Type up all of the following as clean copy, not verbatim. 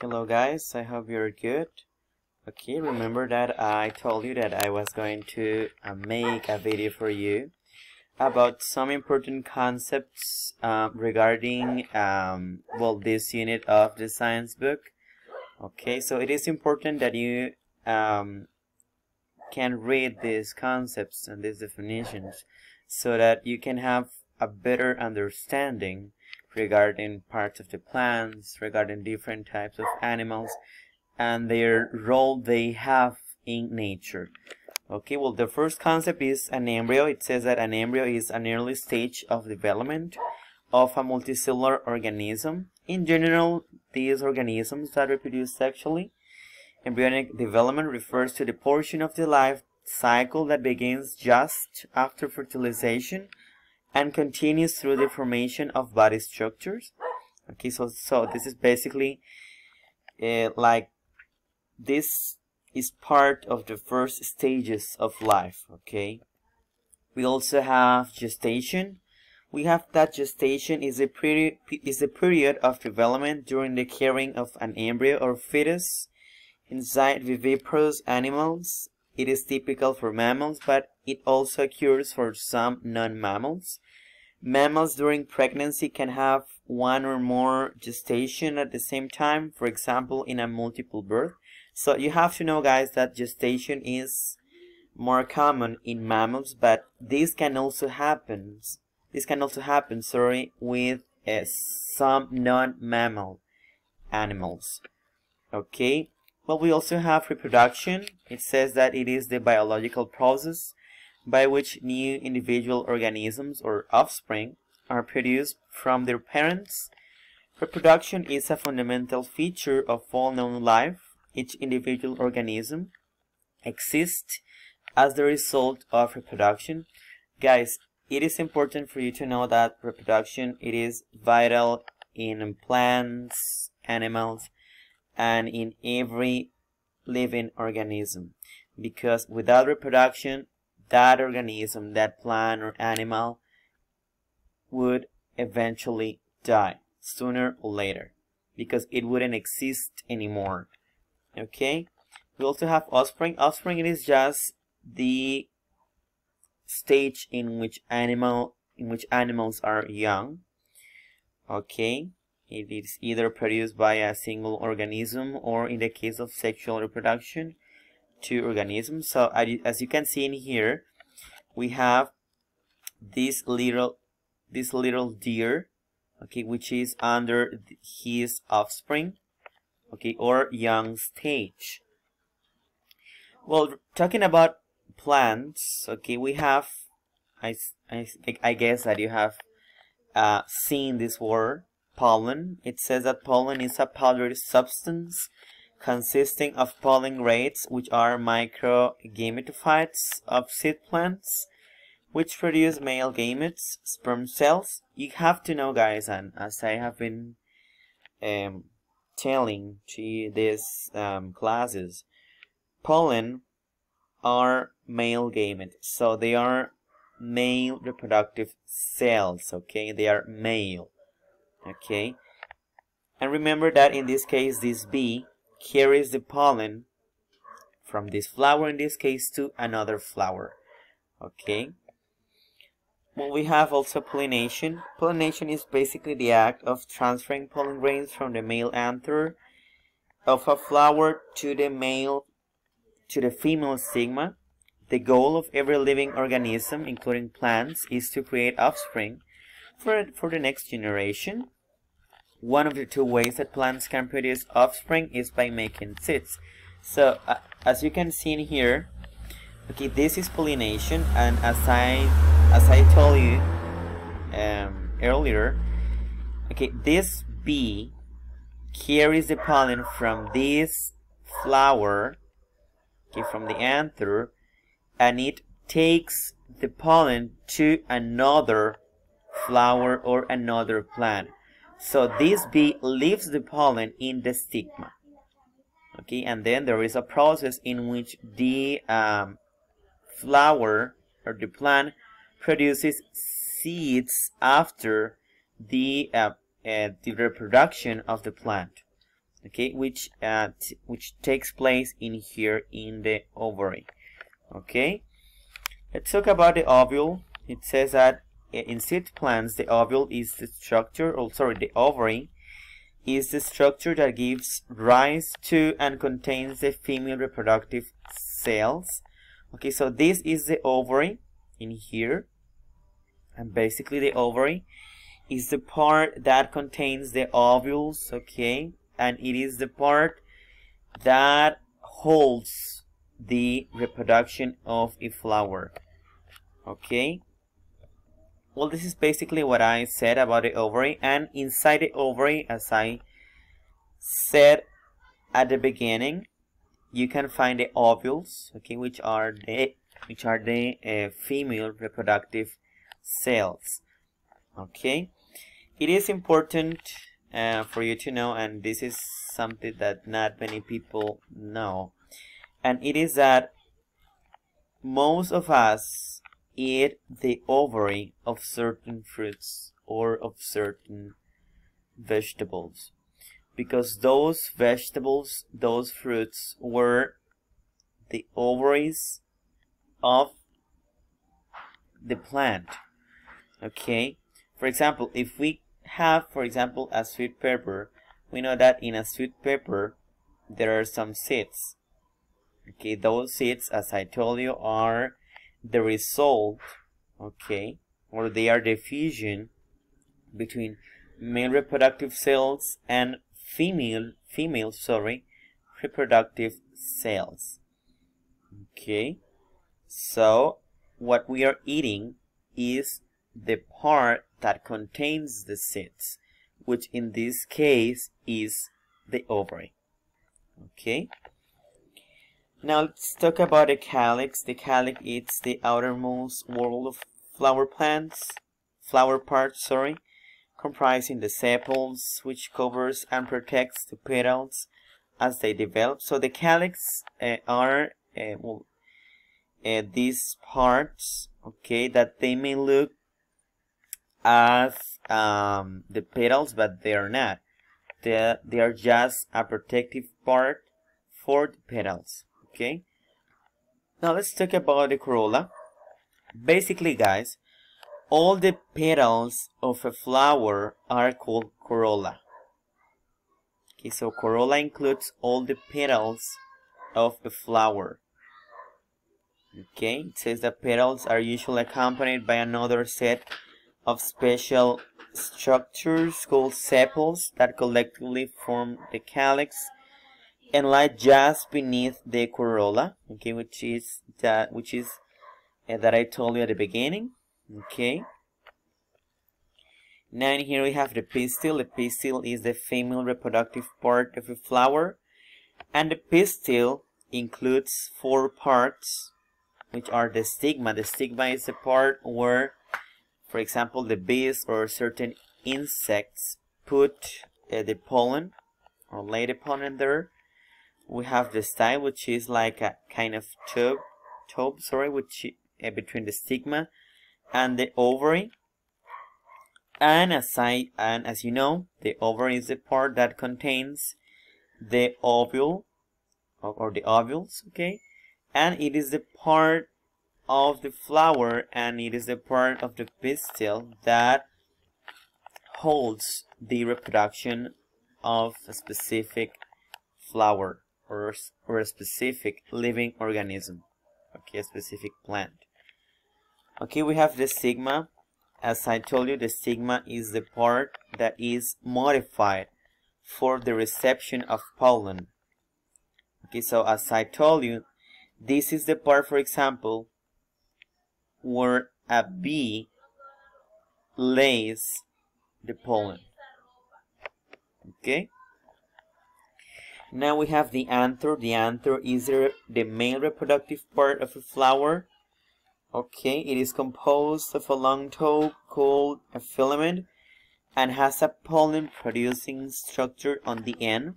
Hello guys, I hope you're good. Okay, remember that I told you that I was going to make a video for you about some important concepts regarding this unit of the science book. Okay, so it is important that you can read these concepts and these definitions so that you can have a better understanding regarding parts of the plants, regarding different types of animals and their role they have in nature. Okay, well, the first concept is an embryo. It says that an embryo is an early stage of development of a multicellular organism. In general, these organisms that reproduce sexually. Embryonic development refers to the portion of the life cycle that begins just after fertilization and continues through the formation of body structures. Okay, so this is basically like this is part of the first stages of life. Okay, we also have gestation. We have that gestation is a period of development during the carrying of an embryo or fetus inside viviparous animals. It is typical for mammals, but it also occurs for some non-mammals. Mammals during pregnancy can have one or more gestation at the same time, for example, in a multiple birth. So you have to know, guys, that gestation is more common in mammals, but this can also happen. With some non-mammal animals. Okay. Well, we also have reproduction. It says that it is the biological process by which new individual organisms or offspring are produced from their parents. Reproduction is a fundamental feature of all known life. Each individual organism exists as the result of reproduction. Guys, it is important for you to know that reproduction, it is vital in plants, animals, and in every living organism, because without reproduction, that organism, that plant or animal would eventually die sooner or later, because it wouldn't exist anymore. Okay, we also have offspring. Offspring, it is just the stage in which animals are young. Okay, it is either produced by a single organism or, in the case of sexual reproduction, two organisms. So as you can see in here, we have this little deer, okay, which is under his offspring, okay, or young stage. Well, talking about plants, okay, we have I guess that you have seen this word, pollen. It says that pollen is a powdery substance consisting of pollen grains, which are microgametophytes of seed plants, which produce male gametes, sperm cells. You have to know, guys, and as I have been telling to these classes, pollen are male gametes, so they are male reproductive cells. Okay, they are male. Okay, and remember that in this case, this bee carries the pollen from this flower, in this case, to another flower. Okay, well, we have also pollination. Pollination is basically the act of transferring pollen grains from the male anther of a flower to the female stigma. The goal of every living organism, including plants, is to create offspring for the next generation. One of the two ways that plants can produce offspring is by making seeds. So as you can see in here, okay, this is pollination, and as I told you earlier, okay, this bee carries the pollen from this flower, okay, from the anther, and it takes the pollen to another flower or another plant. So this bee leaves the pollen in the stigma. Okay, and then there is a process in which the flower or the plant produces seeds after the reproduction of the plant. okay, which takes place in here in the ovary. Okay, let's talk about the ovule. It says that in seed plants, the ovule is the structure, or sorry, the ovary is the structure that gives rise to and contains the female reproductive cells. Okay, so this is the ovary in here, and basically the ovary is the part that contains the ovules, okay, and it is the part that holds the reproduction of a flower. Okay, well, this is basically what I said about the ovary, and inside the ovary, as I said at the beginning, you can find the ovules, okay, which are the female reproductive cells. Okay, it is important for you to know, and this is something that not many people know, and it is that most of us eat the ovary of certain fruits or of certain vegetables, because those vegetables, those fruits were the ovaries of the plant. Okay, for example, if we have, for example, a sweet pepper, we know that in a sweet pepper there are some seeds. Okay, those seeds, as I told you, are the result, okay, or they are the fusion between male reproductive cells and female reproductive cells. Okay, so what we are eating is the part that contains the seeds, which in this case is the ovary. Okay, now let's talk about the calyx. The calyx is the outermost wall of flower parts, comprising the sepals, which covers and protects the petals as they develop. So the calyx are these parts, okay, that they may look as the petals, but they are not. They are just a protective part for the petals. Okay, now let's talk about the corolla. Basically, guys, all the petals of a flower are called corolla. Okay, so corolla includes all the petals of a flower. Okay, it says that petals are usually accompanied by another set of special structures called sepals that collectively form the calyx and lie just beneath the corolla. Okay, which is that I told you at the beginning. Okay, now in here we have the pistil. The pistil is the female reproductive part of a flower, and the pistil includes 4 parts, which are the stigma. The stigma is the part where, for example, the bees or certain insects put the pollen or lay the pollen there. We have the style, which is like a kind of tube, which between the stigma and the ovary. And as you know, the ovary is the part that contains the ovule or the ovules, okay? And it is the part of the flower, and it is the part of the pistil that holds the reproduction of a specific flower or a specific living organism, okay, a specific plant. Okay, we have the stigma. As I told you, the stigma is the part that is modified for the reception of pollen. Okay, so as I told you, this is the part, for example, where a bee lays the pollen. Okay, now we have the anther. The anther is the male reproductive part of a flower. Okay, it is composed of a long tube called a filament and has a pollen producing structure on the end.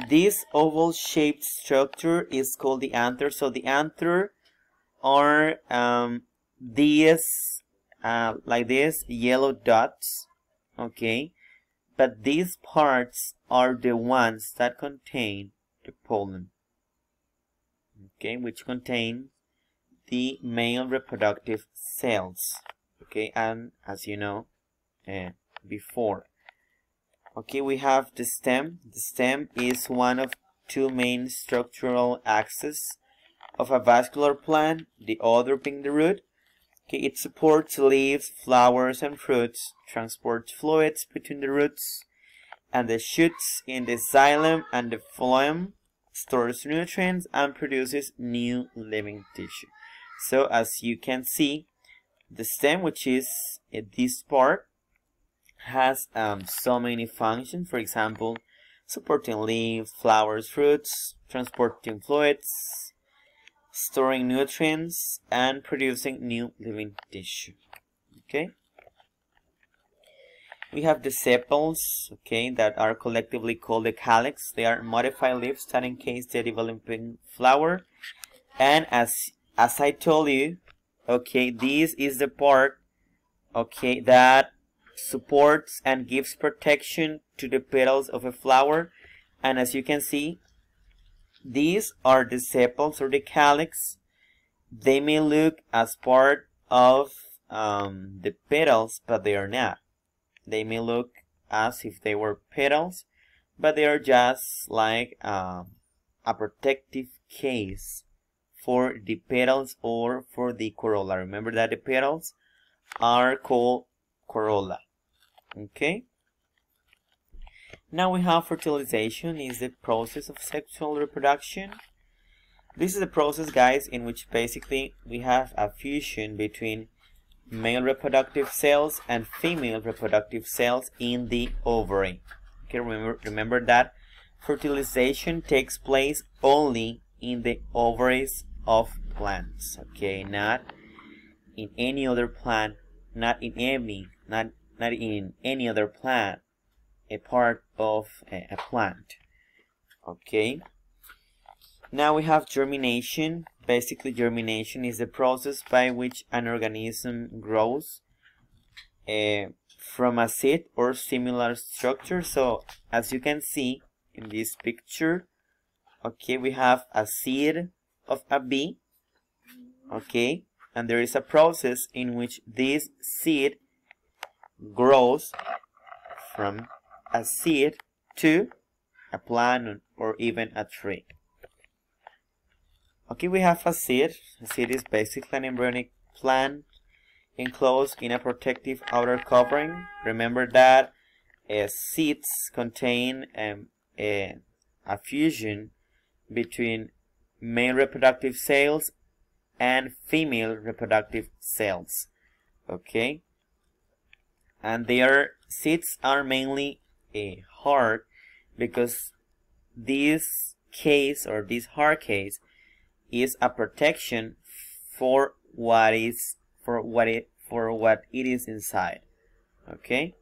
This oval shaped structure is called the anther. So the anther are these like this yellow dots, okay, but these parts are the ones that contain the pollen, okay, which contain the male reproductive cells, okay, and as you know before. Okay, we have the stem. The stem is one of two main structural axes of a vascular plant, the other being the root. Okay, it supports leaves, flowers, and fruits, transports fluids between the roots and the shoots in the xylem and the phloem, stores nutrients, and produces new living tissue. So as you can see, the stem, which is this part, has so many functions. For example, supporting leaves, flowers, fruits, transporting fluids, storing nutrients, and producing new living tissue. Okay, we have the sepals, okay, that are collectively called the calyx. They are modified leaves that encase the developing flower, and as I told you, okay, this is the part, okay, that supports and gives protection to the petals of a flower. And as you can see, these are the sepals or the calyx. They may look as part of the petals, but they are not. They may look as if they were petals, but they are just like a protective case for the petals or for the corolla. Remember that the petals are called corolla. Okay, now we have fertilization. Is the process of sexual reproduction. This is a process, guys, in which basically we have a fusion between male reproductive cells and female reproductive cells in the ovary. Okay, remember that fertilization takes place only in the ovaries of plants. Okay, not in any other plant, not in any other plant, a part of a plant. Okay, now we have germination. Basically, germination is the process by which an organism grows from a seed or similar structure. So as you can see in this picture, okay, we have a seed of a bee, okay, and there is a process in which this seed grows from a seed to a plant or even a tree. Okay, we have a seed. A seed is basically an embryonic plant enclosed in a protective outer covering. Remember that seeds contain a fusion between male reproductive cells and female reproductive cells. Okay, and their seeds are mainly hard because this case or this hard case is a protection for what it is inside. Okay,